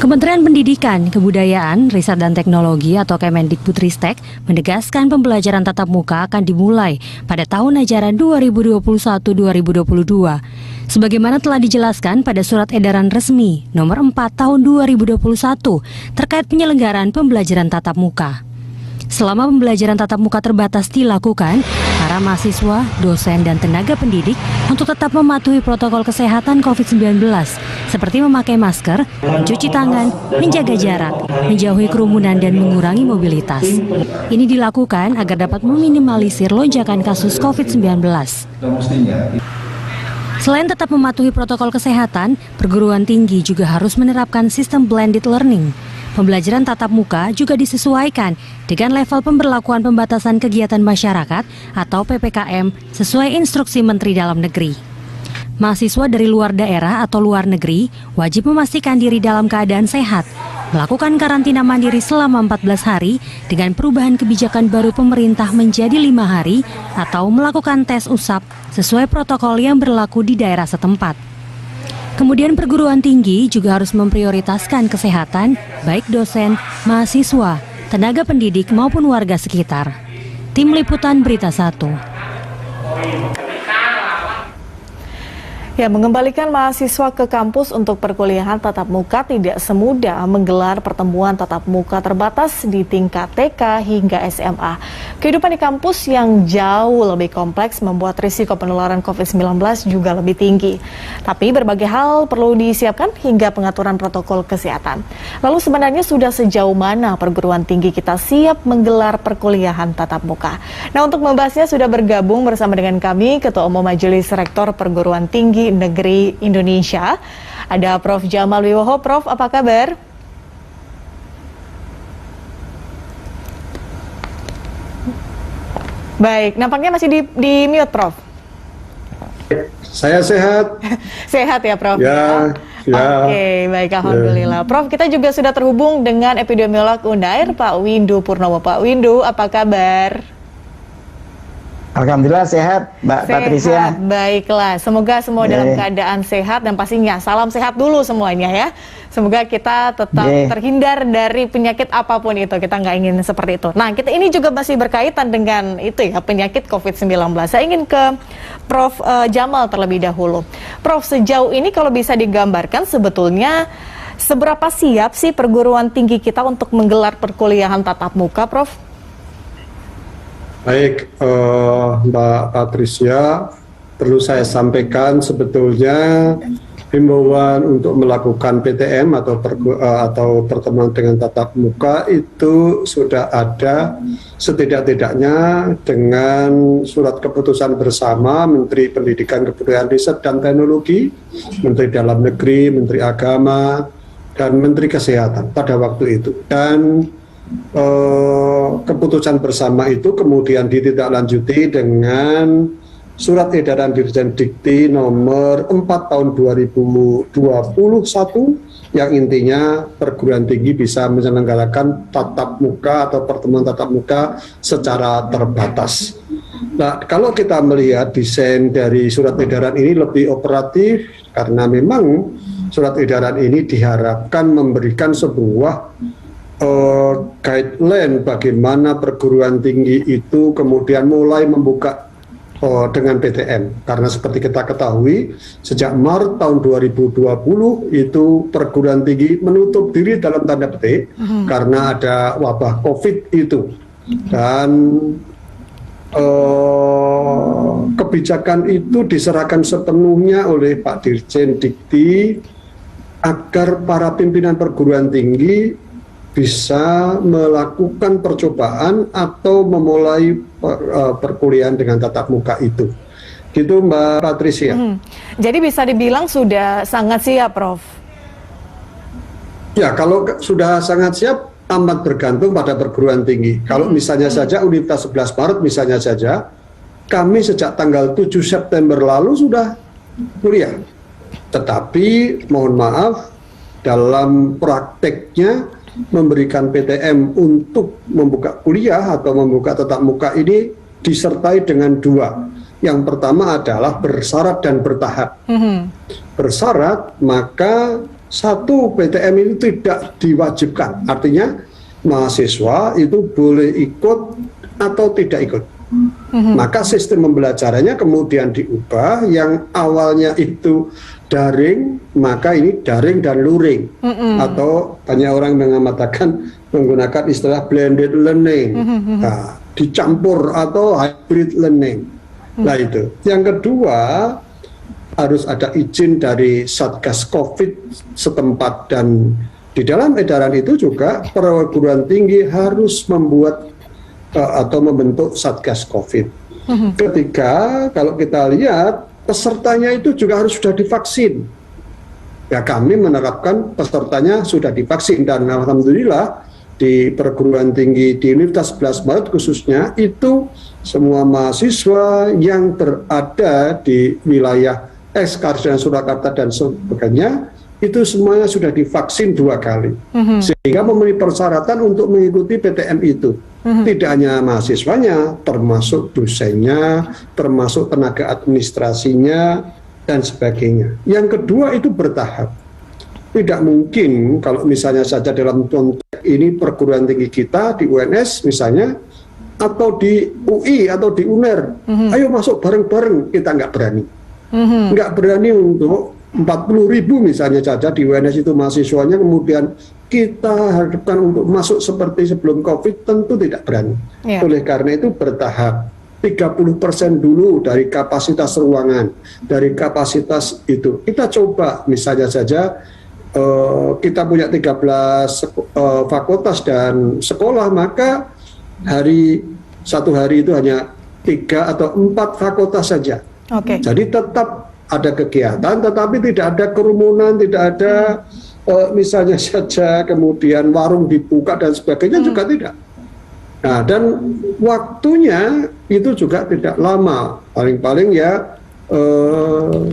Kementerian Pendidikan, Kebudayaan, Riset dan Teknologi atau Kemendikbudristek menegaskan pembelajaran tatap muka akan dimulai pada tahun ajaran 2021-2022. Sebagaimana telah dijelaskan pada Surat Edaran Resmi Nomor 4 Tahun 2021 terkait penyelenggaraan pembelajaran tatap muka. Selama pembelajaran tatap muka terbatas dilakukan, para mahasiswa, dosen, dan tenaga pendidik untuk tetap mematuhi protokol kesehatan COVID-19 seperti memakai masker, mencuci tangan, menjaga jarak, menjauhi kerumunan, dan mengurangi mobilitas. Ini dilakukan agar dapat meminimalisir lonjakan kasus COVID-19. Selain tetap mematuhi protokol kesehatan, perguruan tinggi juga harus menerapkan sistem blended learning. Pembelajaran tatap muka juga disesuaikan dengan level pemberlakuan pembatasan kegiatan masyarakat atau PPKM sesuai instruksi Menteri Dalam Negeri. Mahasiswa dari luar daerah atau luar negeri wajib memastikan diri dalam keadaan sehat, melakukan karantina mandiri selama 14 hari dengan perubahan kebijakan baru pemerintah menjadi 5 hari atau melakukan tes usap sesuai protokol yang berlaku di daerah setempat. Kemudian perguruan tinggi juga harus memprioritaskan kesehatan baik dosen, mahasiswa, tenaga pendidik maupun warga sekitar. Tim Liputan Berita 1. Ya, mengembalikan mahasiswa ke kampus untuk perkuliahan tatap muka tidak semudah menggelar pertemuan tatap muka terbatas di tingkat TK hingga SMA. Kehidupan di kampus yang jauh lebih kompleks membuat risiko penularan COVID-19 juga lebih tinggi. Tapi berbagai hal perlu disiapkan hingga pengaturan protokol kesehatan. Lalu sebenarnya sudah sejauh mana perguruan tinggi kita siap menggelar perkuliahan tatap muka? Nah, untuk membahasnya sudah bergabung bersama dengan kami Ketua Umum Majelis Rektor Perguruan Tinggi Negeri Indonesia, ada Prof. Jamal Wiwoho. Prof, apa kabar? Baik, nampaknya masih di mute, Prof. Saya sehat. Sehat ya, Prof? Ya. Oke, baik, alhamdulillah. Prof, kita juga sudah terhubung dengan epidemiolog Unair, Pak Windu Purnomo. Pak Windu, apa kabar? Alhamdulillah sehat, Mbak Patricia. Baiklah, semoga semua dalam keadaan sehat dan pastinya salam sehat dulu semuanya ya. Semoga kita tetap terhindar dari penyakit apapun itu, kita nggak ingin seperti itu. Nah, kita ini juga masih berkaitan dengan itu ya, penyakit COVID-19. Saya ingin ke Prof. Jamal terlebih dahulu. Prof, sejauh ini kalau bisa digambarkan sebetulnya seberapa siap sih perguruan tinggi kita untuk menggelar perkuliahan tatap muka, Prof? Baik, Mbak Patricia, perlu saya sampaikan sebetulnya himbauan untuk melakukan PTM atau pertemuan dengan tatap muka itu sudah ada setidak-tidaknya dengan surat keputusan bersama Menteri Pendidikan, Kebudayaan, Riset dan Teknologi, Menteri Dalam Negeri, Menteri Agama, dan Menteri Kesehatan pada waktu itu. Dan keputusan bersama itu kemudian ditindaklanjuti dengan Surat Edaran Dirjen Dikti Nomor 4 Tahun 2021 yang intinya perguruan tinggi bisa menyelenggarakan tatap muka atau pertemuan tatap muka secara terbatas. Nah, kalau kita melihat desain dari surat edaran ini lebih operatif karena memang surat edaran ini diharapkan memberikan sebuah guideline bagaimana perguruan tinggi itu kemudian mulai membuka dengan PTM, karena seperti kita ketahui sejak Maret tahun 2020 itu perguruan tinggi menutup diri dalam tanda petik karena ada wabah COVID itu, dan kebijakan itu diserahkan sepenuhnya oleh Pak Dirjen Dikti agar para pimpinan perguruan tinggi bisa melakukan percobaan atau memulai perkuliahan dengan tatap muka itu. Gitu Mbak Patricia. Jadi bisa dibilang sudah sangat siap, Prof? Ya, kalau sudah sangat siap amat bergantung pada perguruan tinggi. Kalau misalnya saja Universitas 11 Maret misalnya saja, kami sejak tanggal 7 September lalu sudah kuliah. Tetapi mohon maaf, dalam prakteknya memberikan PTM untuk membuka kuliah atau membuka tatap muka ini disertai dengan dua. Yang pertama adalah bersyarat dan bertahap. Bersyarat, maka satu, PTM itu tidak diwajibkan, artinya mahasiswa itu boleh ikut atau tidak ikut. Maka sistem pembelajarannya kemudian diubah, yang awalnya itu daring, maka ini daring dan luring, atau banyak orang mengatakan menggunakan istilah blended learning, nah, dicampur atau hybrid learning. Nah itu. Yang kedua, harus ada izin dari Satgas COVID setempat, dan di dalam edaran itu juga perguruan tinggi harus membuat atau membentuk Satgas COVID. Ketiga, kalau kita lihat pesertanya itu juga harus sudah divaksin. Ya, kami menerapkan pesertanya sudah divaksin, dan alhamdulillah di perguruan tinggi di Universitas 11 Maret khususnya itu semua mahasiswa yang berada di wilayah Ekskars dan Surakarta dan sebagainya itu semuanya sudah divaksin 2 kali, sehingga memenuhi persyaratan untuk mengikuti PTM itu. Tidak hanya mahasiswanya, termasuk dosennya, termasuk tenaga administrasinya dan sebagainya. Yang kedua itu bertahap. Tidak mungkin kalau misalnya saja dalam konteks ini perguruan tinggi kita di UNS misalnya, atau di UI atau di UNER, ayo masuk bareng-bareng, kita nggak berani. Nggak berani untuk 40.000 misalnya saja di UNS itu mahasiswanya, kemudian kita harapkan untuk masuk seperti sebelum COVID, tentu tidak berani. Oleh karena itu bertahap, 30% dulu dari kapasitas ruangan, dari kapasitas itu. Kita coba misalnya saja kita punya 13 fakultas dan sekolah, maka satu hari itu hanya 3 atau 4 fakultas saja. Jadi tetap ada kegiatan, tetapi tidak ada kerumunan, tidak ada misalnya saja kemudian warung dibuka dan sebagainya, juga tidak. Nah, dan waktunya itu juga tidak lama, paling-paling ya 1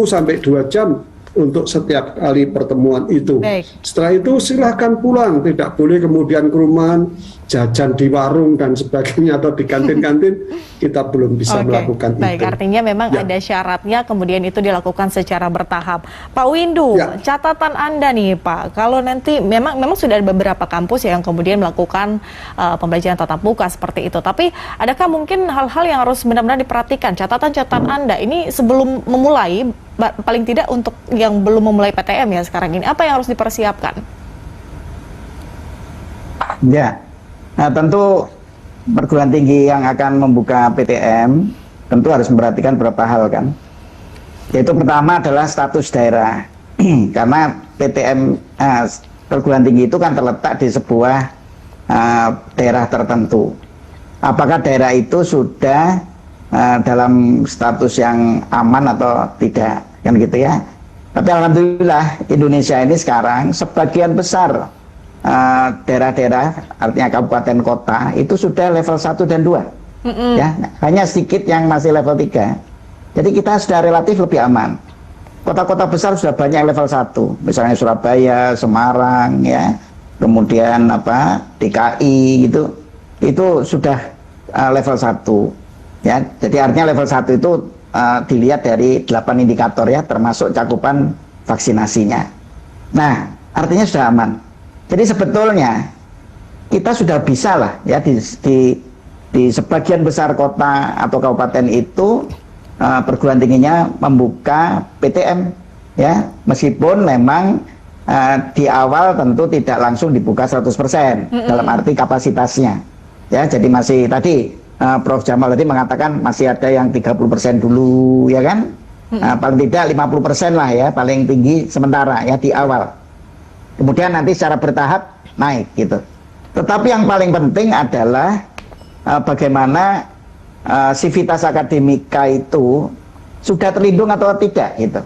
sampai 2 jam untuk setiap kali pertemuan itu. Setelah itu silahkan pulang, tidak boleh kemudian kerumunan, jajan di warung dan sebagainya atau di kantin-kantin, kita belum bisa melakukan itu. Artinya memang ada syaratnya, kemudian itu dilakukan secara bertahap. Pak Windu, catatan Anda nih Pak, kalau nanti memang sudah ada beberapa kampus yang kemudian melakukan pembelajaran tatap muka seperti itu, tapi adakah mungkin hal-hal yang harus benar-benar diperhatikan, catatan Anda ini sebelum memulai, paling tidak untuk yang belum memulai PTM ya sekarang ini, apa yang harus dipersiapkan? Ya, nah tentu perguruan tinggi yang akan membuka PTM tentu harus memperhatikan beberapa hal kan. Yaitu pertama adalah status daerah. Karena PTM perguruan tinggi itu kan terletak di sebuah daerah tertentu. Apakah daerah itu sudah dalam status yang aman atau tidak, kan gitu ya. Tapi alhamdulillah Indonesia ini sekarang sebagian besar daerah-daerah, artinya kabupaten kota itu sudah level 1 dan 2. Ya, hanya sedikit yang masih level 3. Jadi kita sudah relatif lebih aman. Kota-kota besar sudah banyak level 1, misalnya Surabaya, Semarang ya, kemudian DKI gitu. Itu sudah level 1. Ya, jadi artinya level 1 itu dilihat dari 8 indikator ya, termasuk cakupan vaksinasinya. Nah, artinya sudah aman. Jadi sebetulnya kita sudah bisa lah ya di sebagian besar kota atau kabupaten itu perguruan tingginya membuka PTM ya, meskipun memang di awal tentu tidak langsung dibuka 100% dalam arti kapasitasnya. Ya, jadi masih tadi Prof. Jamal tadi mengatakan masih ada yang 30% dulu, ya kan? Paling tidak 50% lah ya, paling tinggi sementara ya di awal. Kemudian nanti secara bertahap naik gitu. Tetapi yang paling penting adalah bagaimana sivitas akademika itu sudah terlindung atau tidak gitu.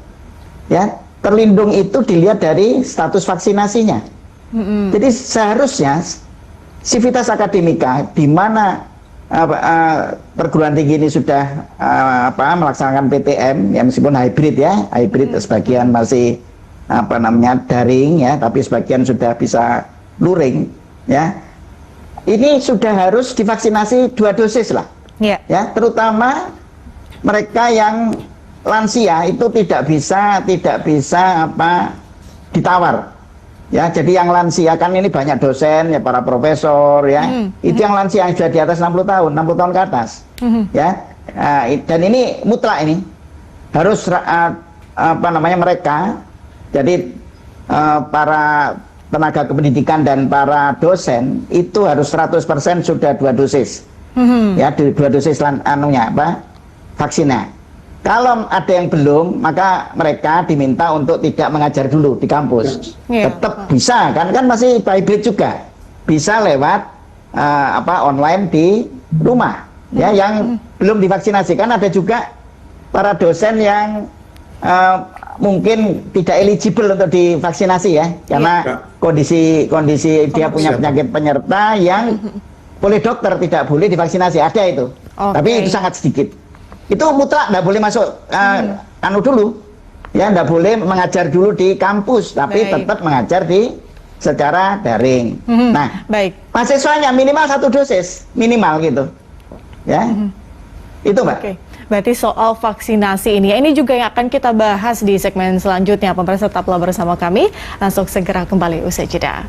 Ya, terlindung itu dilihat dari status vaksinasinya. Jadi seharusnya sivitas akademika di mana perguruan tinggi ini sudah melaksanakan PTM ya, meskipun hybrid ya, hybrid sebagian masih daring ya, tapi sebagian sudah bisa luring ya. Ini sudah harus divaksinasi 2 dosis lah. Ya, terutama mereka yang lansia itu tidak bisa ditawar. Ya, jadi yang lansia kan ini banyak dosen ya, para profesor ya. Itu yang lansia yang sudah di atas 60 tahun, 60 tahun ke atas. Ya. Dan ini mutlak ini. Harus mereka jadi para tenaga kependidikan dan para dosen itu harus 100% sudah 2 dosis. Ya, 2 dosis vaksinnya. Kalau ada yang belum, maka mereka diminta untuk tidak mengajar dulu di kampus. Tetap bisa, kan masih hybrid juga. Bisa lewat online di rumah. Ya, yang belum divaksinasi. Kan ada juga para dosen yang mungkin tidak eligible untuk divaksinasi ya, karena kondisi dia punya penyakit penyerta yang oleh dokter tidak boleh divaksinasi. Ada itu. Tapi itu sangat sedikit. Itu mutlak nggak boleh masuk dulu ya, nggak boleh mengajar dulu di kampus, tapi tetap mengajar secara daring. Nah, mahasiswanya minimal 1 dosis minimal gitu ya. Itu Mbak. Berarti soal vaksinasi ini juga yang akan kita bahas di segmen selanjutnya. Pemirsa, tetaplah bersama kami, langsung segera kembali usai jeda.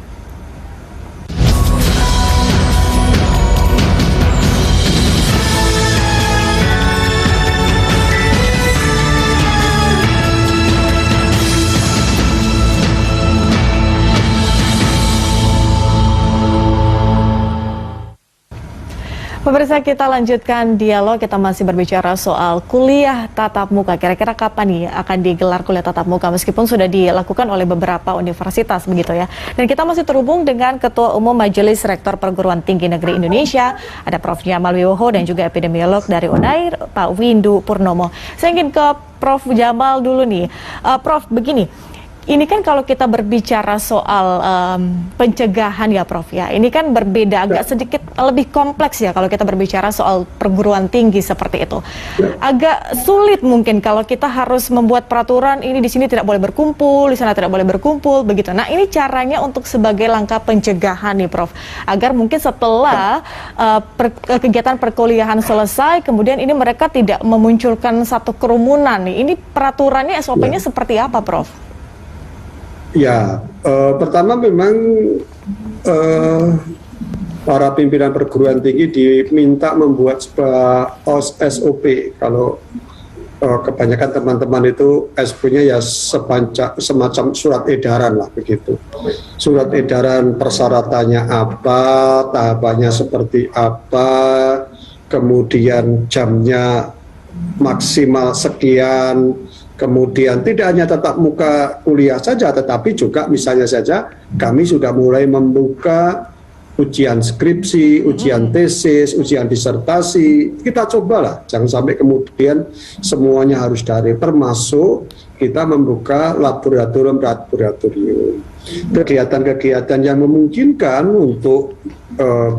Pemirsa, kita lanjutkan dialog. Kita masih berbicara soal kuliah tatap muka. Kira-kira kapan nih akan digelar kuliah tatap muka, meskipun sudah dilakukan oleh beberapa universitas begitu ya. Dan kita masih terhubung dengan Ketua Umum Majelis Rektor Perguruan Tinggi Negeri Indonesia, ada Prof. Jamal Wibowo dan juga epidemiolog dari Unair, Pak Windu Purnomo. Saya ingin ke Prof. Jamal dulu nih. Prof, begini. Ini kan kalau kita berbicara soal pencegahan ya Prof ya, ini kan berbeda, agak sedikit lebih kompleks ya kalau kita berbicara soal perguruan tinggi seperti itu. Agak sulit mungkin kalau kita harus membuat peraturan ini di sini tidak boleh berkumpul, di sana tidak boleh berkumpul, begitu. Nah, ini caranya untuk sebagai langkah pencegahan nih Prof, agar mungkin setelah kegiatan perkuliahan selesai, kemudian ini mereka tidak memunculkan satu kerumunan nih. Ini peraturannya, SOP-nya seperti apa Prof? Ya, pertama memang para pimpinan perguruan tinggi diminta membuat sebuah SOP. Kalau kebanyakan teman-teman itu SOP-nya ya semacam surat edaran lah begitu. Surat edaran persyaratannya apa, tahapannya seperti apa, kemudian jamnya maksimal sekian. Kemudian tidak hanya tatap muka kuliah saja, tetapi juga misalnya saja kami sudah mulai membuka ujian skripsi, ujian tesis, ujian disertasi. Kita cobalah, jangan sampai kemudian semuanya harus daring, termasuk kita membuka laboratorium. Kegiatan-kegiatan yang memungkinkan untuk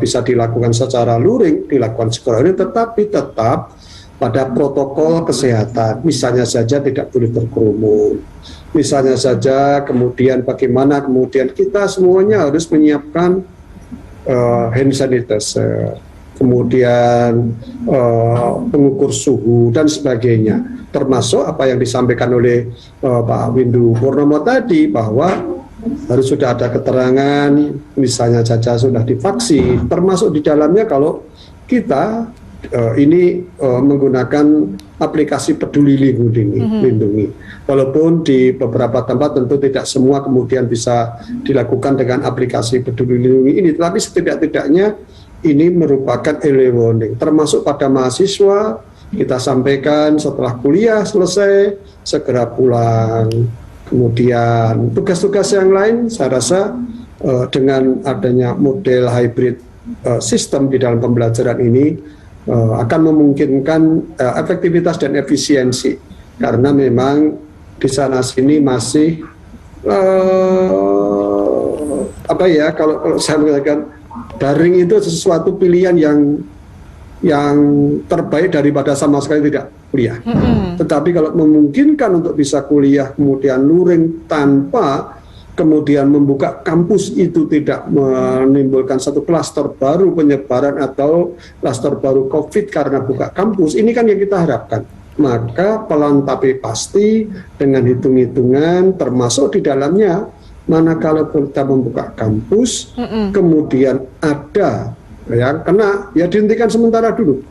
bisa dilakukan secara luring, dilakukan secara luring, tetapi tetap pada protokol kesehatan, misalnya saja tidak boleh berkerumun, misalnya saja kemudian bagaimana kemudian kita semuanya harus menyiapkan hand sanitizer, kemudian pengukur suhu dan sebagainya, termasuk apa yang disampaikan oleh Pak Windu Purnomo tadi bahwa harus sudah ada keterangan, misalnya saja sudah divaksin, termasuk di dalamnya kalau kita ini menggunakan aplikasi Peduli Lindungi. Walaupun di beberapa tempat tentu tidak semua kemudian bisa dilakukan dengan aplikasi Peduli Lindungi ini, tapi setidak-tidaknya ini merupakan early warning. Termasuk pada mahasiswa, kita sampaikan setelah kuliah selesai, segera pulang. Kemudian tugas-tugas yang lain, saya rasa dengan adanya model hybrid sistem di dalam pembelajaran ini, akan memungkinkan efektivitas dan efisiensi, karena memang di sana sini masih kalau saya mengatakan daring itu sesuatu pilihan yang terbaik daripada sama sekali tidak kuliah. Tetapi kalau memungkinkan untuk bisa kuliah kemudian luring tanpa kemudian membuka kampus itu tidak menimbulkan satu klaster baru penyebaran atau klaster baru COVID karena buka kampus, ini kan yang kita harapkan. maka pelan tapi pasti dengan hitung-hitungan termasuk di dalamnya manakala kita membuka kampus, kemudian ada yang kena, ya dihentikan sementara dulu.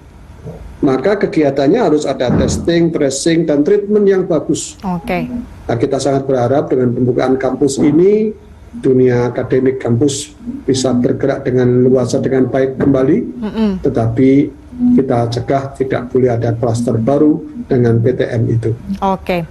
Maka kegiatannya harus ada testing, tracing, dan treatment yang bagus. Oke. Nah, kita sangat berharap dengan pembukaan kampus ini, dunia akademik kampus bisa bergerak dengan luas dengan baik kembali, tetapi kita cegah tidak boleh ada klaster baru dengan PTM itu. Oke.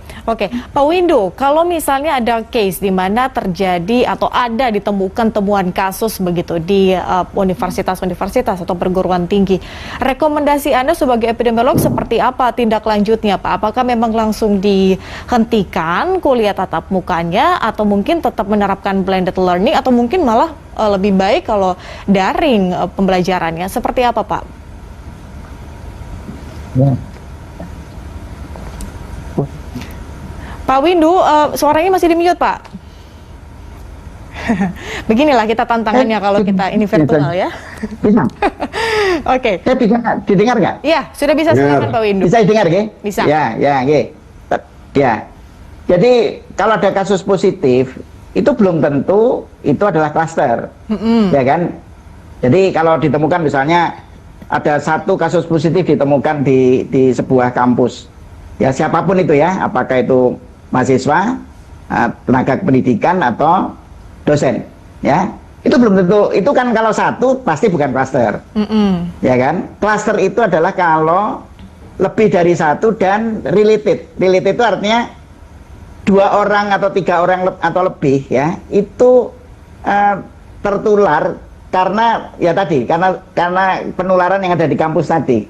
Pak Windu, kalau misalnya ada case di mana terjadi atau ada ditemukan temuan kasus begitu di universitas-universitas atau perguruan tinggi, rekomendasi Anda sebagai epidemiolog seperti apa tindak lanjutnya, Pak? Apakah memang langsung dihentikan kuliah tatap mukanya, atau mungkin tetap menerapkan blended learning, atau mungkin malah lebih baik kalau daring pembelajarannya? Seperti apa, Pak? Ya. Pak Windu, suaranya masih di-mute, Pak. Beginilah kita tantangannya kalau kita ini virtual ya. Bisa. Oke. Saya bisa didengar nggak? Iya, sudah bisa silakan Pak Windu. Bisa didengar nggih? Bisa. Ya, nggih. Ya. Jadi kalau ada kasus positif, itu belum tentu itu adalah klaster. Ya kan? Jadi kalau ditemukan misalnya ada satu kasus positif ditemukan di sebuah kampus. Ya siapapun itu ya, apakah itu mahasiswa, tenaga pendidikan atau dosen, ya itu belum tentu. Itu kan kalau satu pasti bukan klaster, ya kan? Klaster itu adalah kalau lebih dari satu dan related. Related itu artinya 2 orang atau 3 orang atau lebih, ya itu tertular karena ya tadi karena penularan yang ada di kampus tadi.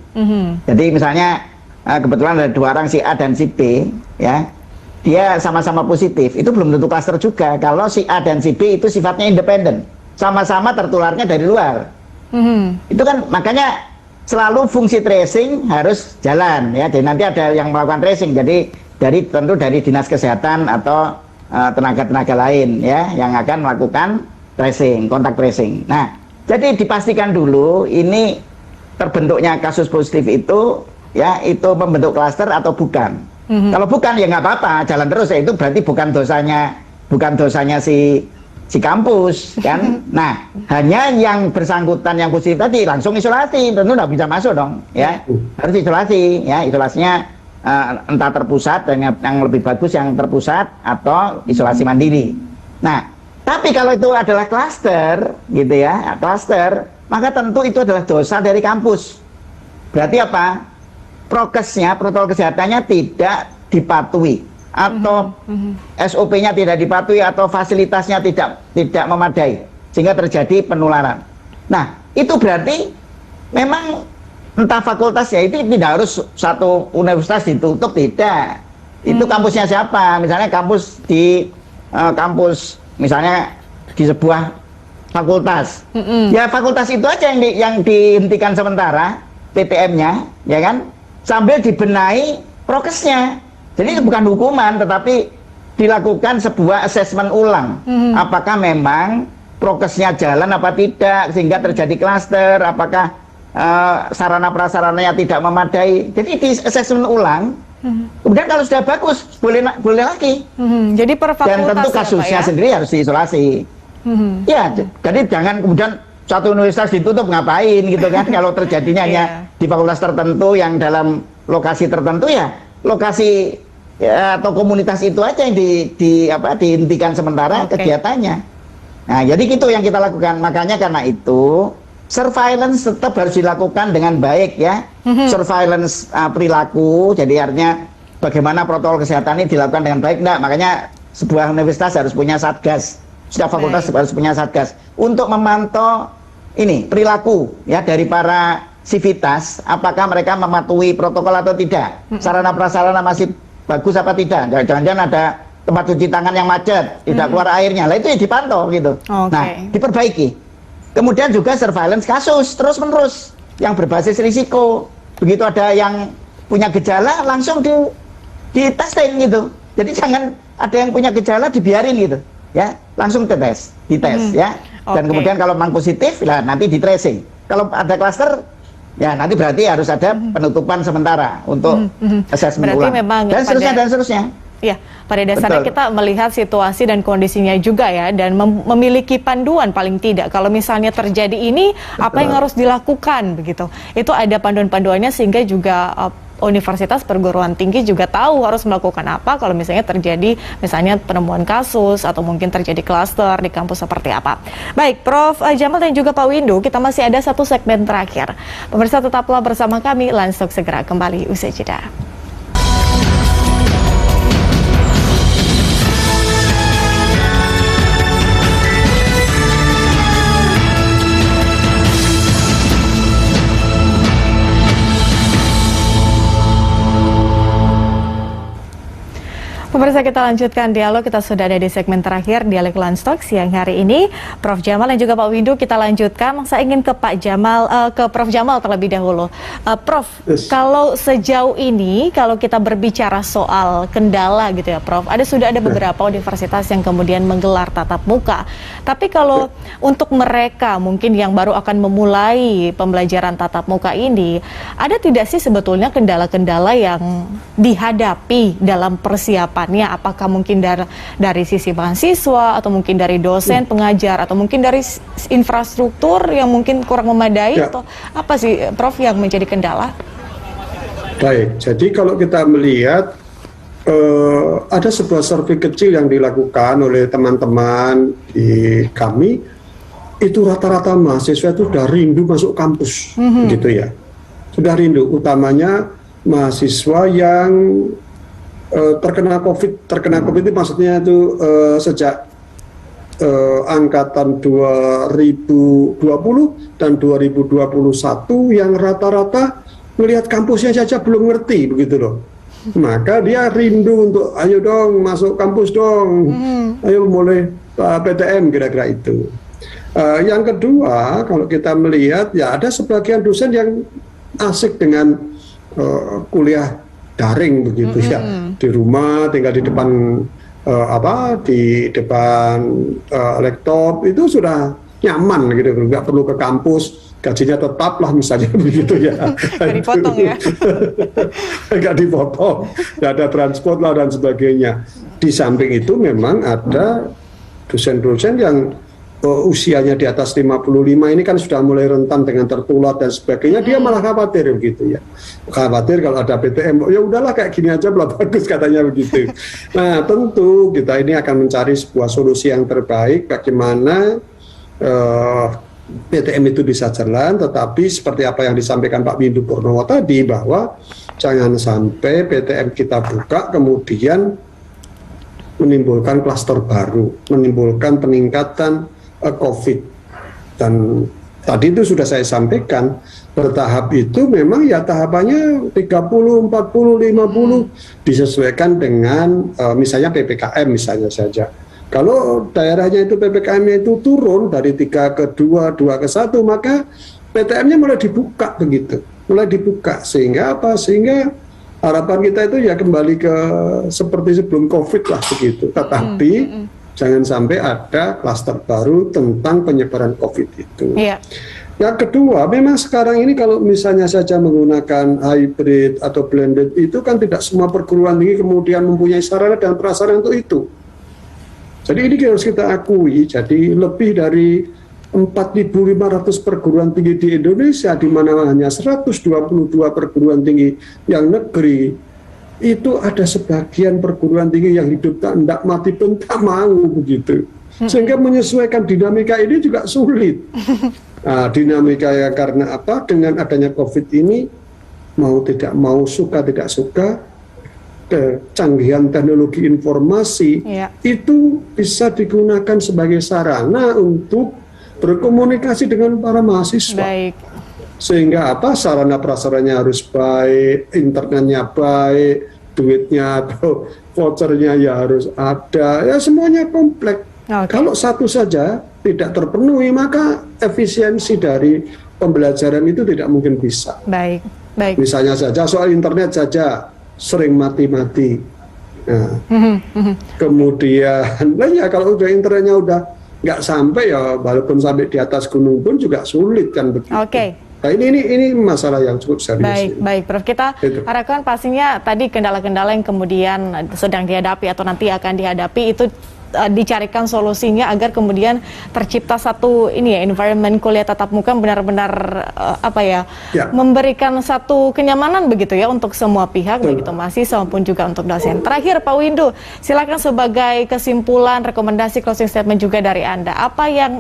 Jadi misalnya kebetulan ada 2 orang, si A dan si B, ya dia sama-sama positif, itu belum tentu klaster juga kalau si A dan si B itu sifatnya independen, sama-sama tertularnya dari luar. Itu kan makanya selalu fungsi tracing harus jalan, ya. Jadi nanti ada yang melakukan tracing, jadi tentu dari dinas kesehatan atau tenaga-tenaga lain, ya, yang akan melakukan tracing, kontak tracing. Nah, jadi dipastikan dulu ini terbentuknya kasus positif itu, ya, itu membentuk klaster atau bukan. Kalau bukan ya nggak apa-apa, jalan terus, ya itu berarti bukan dosanya si kampus, kan. Nah, hanya yang bersangkutan yang positif tadi langsung isolasi, tentu nggak bisa masuk dong, ya. Harus isolasi, ya, isolasinya entah terpusat, dan yang lebih bagus yang terpusat atau isolasi mandiri. Nah, tapi kalau itu adalah klaster, gitu ya, klaster, maka tentu itu adalah dosa dari kampus. Berarti apa? Prokesnya, protokol kesehatannya tidak dipatuhi, atau SOP-nya tidak dipatuhi, atau fasilitasnya tidak memadai, sehingga terjadi penularan. Nah, itu berarti memang entah fakultasnya itu tidak harus satu universitas ditutup, tidak. Itu kampusnya siapa? Misalnya kampus misalnya di sebuah fakultas, ya fakultas itu aja yang dihentikan sementara PTM-nya, ya kan? Sambil dibenahi prokesnya. Jadi itu bukan hukuman, tetapi dilakukan sebuah asesmen ulang. Apakah memang prokesnya jalan apa tidak, sehingga terjadi klaster, apakah sarana prasarananya tidak memadai. Jadi di asesmen ulang. Kemudian kalau sudah bagus, boleh lagi. Jadi per fakultas, dan tentu kasusnya ya, sendiri harus diisolasi. Ya, jadi jangan kemudian satu universitas ditutup, ngapain gitu kan? Kalau terjadinya hanya di fakultas tertentu yang dalam lokasi tertentu, ya lokasi atau komunitas itu aja yang dihentikan sementara kegiatannya. Nah, jadi gitu yang kita lakukan. Makanya karena itu surveillance tetap harus dilakukan dengan baik, ya. Surveillance perilaku, jadi artinya bagaimana protokol kesehatan ini dilakukan dengan baik. Enggak, makanya sebuah universitas harus punya satgas. Setiap fakultas harus punya satgas untuk memantau ini perilaku, ya, dari para sivitas, apakah mereka mematuhi protokol atau tidak, sarana prasarana masih bagus apa tidak, jangan-jangan ada tempat cuci tangan yang macet, tidak keluar airnya, lah itu ya dipantau gitu. Nah, diperbaiki. Kemudian juga surveillance kasus terus menerus yang berbasis risiko, begitu ada yang punya gejala langsung di testing gitu. Jadi jangan ada yang punya gejala dibiarin gitu, ya, langsung dites, ya. Dan kemudian kalau memang positif, lah nanti di tracing. Kalau ada klaster, Ya, nanti berarti harus ada penutupan sementara untuk asesmen Berarti ulang. memang Dan seterusnya, dan seterusnya. Ya, pada dasarnya Betul. kita melihat situasi dan kondisinya juga ya, dan memiliki panduan paling tidak. Kalau misalnya terjadi ini, apa yang harus dilakukan begitu? Itu ada panduan-panduannya sehingga juga universitas perguruan tinggi juga tahu harus melakukan apa kalau misalnya terjadi misalnya penemuan kasus atau mungkin terjadi klaster di kampus seperti apa. Baik, Prof. Jamal dan juga Pak Windu, kita masih ada satu segmen terakhir. Pemirsa tetaplah bersama kami, Landstalk segera kembali usai jeda. Pemirsa, kita lanjutkan dialog. Kita sudah ada di segmen terakhir Dialog Landstalk siang hari ini. Prof. Jamal dan juga Pak Windu, kita lanjutkan. Saya ingin ke Pak Jamal, ke Prof. Jamal terlebih dahulu. Prof, kalau sejauh ini kalau kita berbicara soal kendala gitu ya, Prof, sudah ada beberapa universitas yang kemudian menggelar tatap muka. Tapi kalau untuk mereka mungkin yang baru akan memulai pembelajaran tatap muka ini, ada tidak sih sebetulnya kendala-kendala yang dihadapi dalam persiapan? Apakah mungkin dari sisi mahasiswa atau mungkin dari dosen, pengajar, atau mungkin dari infrastruktur yang mungkin kurang memadai, atau apa sih, Prof, yang menjadi kendala? Baik, jadi kalau kita melihat ada sebuah survei kecil yang dilakukan oleh teman-teman di kami, itu rata-rata mahasiswa itu sudah rindu masuk kampus, gitu ya, sudah rindu, utamanya mahasiswa yang terkena COVID itu maksudnya itu sejak angkatan 2020 dan 2021 yang rata-rata melihat kampusnya saja belum ngerti begitu loh. Maka dia rindu untuk ayo dong masuk kampus dong, ayo mulai PTM kira-kira itu. Yang kedua, kalau kita melihat ya ada sebagian dosen yang asik dengan kuliah daring begitu ya, di rumah tinggal di depan di depan laptop itu sudah nyaman gitu, nggak perlu ke kampus, gajinya tetap lah misalnya begitu ya. Nggak dipotong ya. Nggak dipotong, nggak ada transport lah dan sebagainya. Di samping itu memang ada dosen-dosen yang usianya di atas 55 ini kan sudah mulai rentan dengan tertular dan sebagainya, dia malah khawatir begitu ya. Khawatir kalau ada PTM, ya udahlah kayak gini aja belum bagus katanya begitu. Nah, tentu kita ini akan mencari sebuah solusi yang terbaik bagaimana PTM itu bisa jalan, tetapi seperti apa yang disampaikan Pak Windu Purnomo tadi, bahwa jangan sampai PTM kita buka kemudian menimbulkan klaster baru, menimbulkan peningkatan COVID. Dan tadi itu sudah saya sampaikan, bertahap itu memang ya tahapannya 30, 40, 50 disesuaikan dengan misalnya PPKM misalnya saja. Kalau daerahnya itu PPKM-nya itu turun dari 3 ke 2, 2 ke 1, maka PTM-nya mulai dibuka begitu. Mulai dibuka sehingga apa? Sehingga harapan kita itu ya kembali ke seperti sebelum COVID lah begitu. Tetapi jangan sampai ada klaster baru tentang penyebaran COVID itu. Yang kedua, memang sekarang ini kalau misalnya saja menggunakan hybrid atau blended itu kan tidak semua perguruan tinggi kemudian mempunyai sarana dan prasarana untuk itu. Jadi ini harus kita akui, jadi lebih dari 4.500 perguruan tinggi di Indonesia, di mana hanya 122 perguruan tinggi yang negeri, itu ada sebagian perguruan tinggi yang hidup tak mati pun tak mau begitu. Sehingga menyesuaikan dinamika ini juga sulit. Nah, dinamika ya karena apa? Dengan adanya COVID ini, mau tidak mau, suka tidak suka, kecanggihan teknologi informasi itu bisa digunakan sebagai sarana untuk berkomunikasi dengan para mahasiswa. Sehingga apa? Sarana prasarannya harus baik, internetnya baik, duitnya atau vouchernya ya harus ada, ya semuanya kompleks. Kalau satu saja tidak terpenuhi, maka efisiensi dari pembelajaran itu tidak mungkin bisa. Misalnya saja soal internet saja sering mati-mati. Nah, kemudian, ya kalau udah internetnya udah nggak sampai ya, walaupun sampai di atas gunung pun juga sulit kan begitu. Nah, ini masalah yang cukup serius. Baik, Prof. Kita harapkan pastinya tadi kendala-kendala yang kemudian sedang dihadapi atau nanti akan dihadapi itu dicarikan solusinya agar kemudian tercipta satu environment kuliah tatap muka benar-benar memberikan satu kenyamanan begitu ya untuk semua pihak, baik itu mahasiswa maupun juga untuk dosen. Terakhir Pak Windu, silakan sebagai kesimpulan, rekomendasi, closing statement juga dari Anda. Apa yang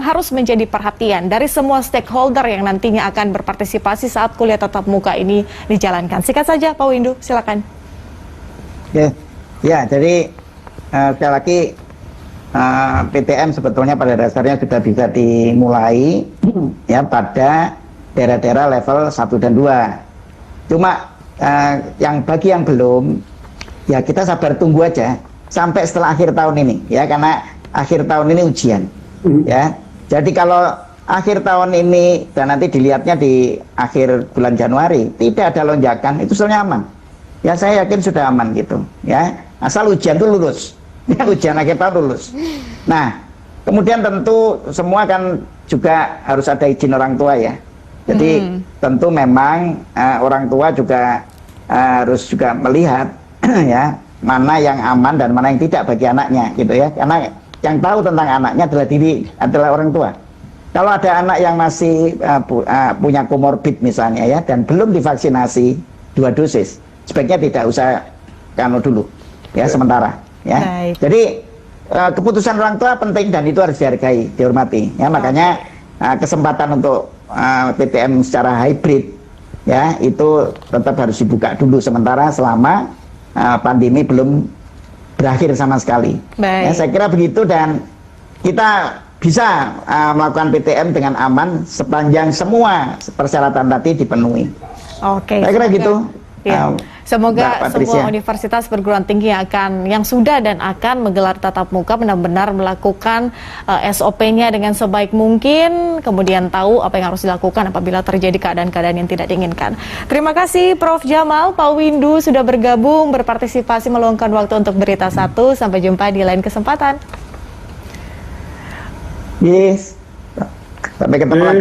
harus menjadi perhatian dari semua stakeholder yang nantinya akan berpartisipasi saat kuliah tatap muka ini dijalankan? Singkat saja Pak Windu, silakan. Ya, jadi sekali lagi PTM sebetulnya pada dasarnya sudah bisa dimulai ya pada daerah-daerah level 1 dan 2. Cuma bagi yang belum, ya kita sabar tunggu aja sampai setelah akhir tahun ini ya, karena akhir tahun ini ujian ya. Jadi kalau akhir tahun ini dan nanti dilihatnya di akhir bulan Januari tidak ada lonjakan, itu sebenarnya aman. Ya saya yakin sudah aman gitu ya, asal ujian itu lulus. Ya, ujian akhir tahun lulus. Nah, kemudian tentu semua kan juga harus ada izin orang tua ya. Jadi tentu memang orang tua juga harus juga melihat ya mana yang aman dan mana yang tidak bagi anaknya gitu ya. Karena yang tahu tentang anaknya adalah orang tua. Kalau ada anak yang masih punya komorbid misalnya ya dan belum divaksinasi 2 dosis, sebaiknya tidak usah dulu ya sementara. Ya, jadi keputusan orang tua penting dan itu harus dihargai, dihormati. Ya, makanya kesempatan untuk PTM secara hybrid, ya itu tetap harus dibuka dulu sementara selama pandemi belum berakhir sama sekali. Ya, saya kira begitu dan kita bisa melakukan PTM dengan aman sepanjang semua persyaratan tadi dipenuhi. Oke. Saya kira gitu. Ya. Semoga semua universitas perguruan tinggi yang sudah dan akan menggelar tatap muka benar-benar melakukan SOP-nya dengan sebaik mungkin, kemudian tahu apa yang harus dilakukan apabila terjadi keadaan-keadaan yang tidak diinginkan. Terima kasih Prof. Jamal, Pak Windu sudah bergabung, berpartisipasi, meluangkan waktu untuk Berita Satu. Sampai jumpa di lain kesempatan. Yes. Sampai ketemu lagi.